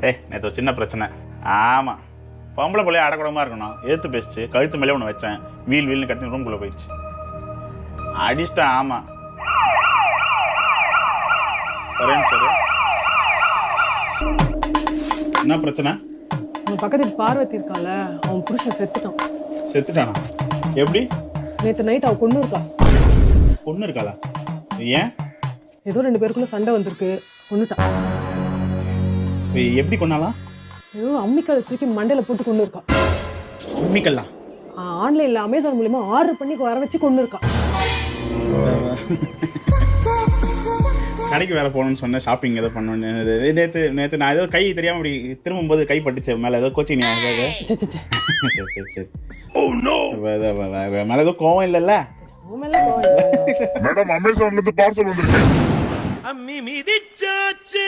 நேற்று ஒரு சின்ன பிரச்சனை. ஆமாம், பொம்பளை பிள்ளைய அடக்கூடமா இருக்கணும். எடுத்து பேசிச்சு, கழுத்து மேலே ஒன்று வச்சேன். வீல்னு கத்தி ரூம்குள்ளே போயிடுச்சு. அடிச்சிட்டேன். ஆமாம், வரேன் சார். என்ன பிரச்சனை? அவன் பக்கத்து பார்வதி இருக்கால, அவன் புருஷன் செத்துட்டான். செத்துட்டானா? எப்படி? நேற்று நைட் அவன் கொண்டு இருக்கா. பொண்ணு இருக்காளா? ஏன்? ஏதோ 2 பேருக்குள்ள சண்டை வந்திருக்கு, கொண்டுட்டான். எப்படி கொண்டாலாம்? ஏதோ அம்மிக்கால தூக்கி மண்டையில போட்டு கொண்டு இருக்கா. அம்மிக்கலாம் ஆன்லைன்ல அமேசான் மூலமா ஆர்டர் பண்ணி வர வச்சு கொண்டு இருக்கா. கடைக்கு வேற போகணும்னு சொன்னேன், ஷாப்பிங் ஏதோ பண்ணணும்னு. நேற்று நான் ஏதோ கை தெரியாம அப்படி திரும்பும்போது கை பட்டுச்சு மேலே. ஏதோ கோச்சிங் மேலே ஏதோ கோவம் இல்லைல்ல? மேடம், அமேசான்ல இருந்து பார்சல் வந்திருக்கு. அம்மி மிதிச்சாச்சு.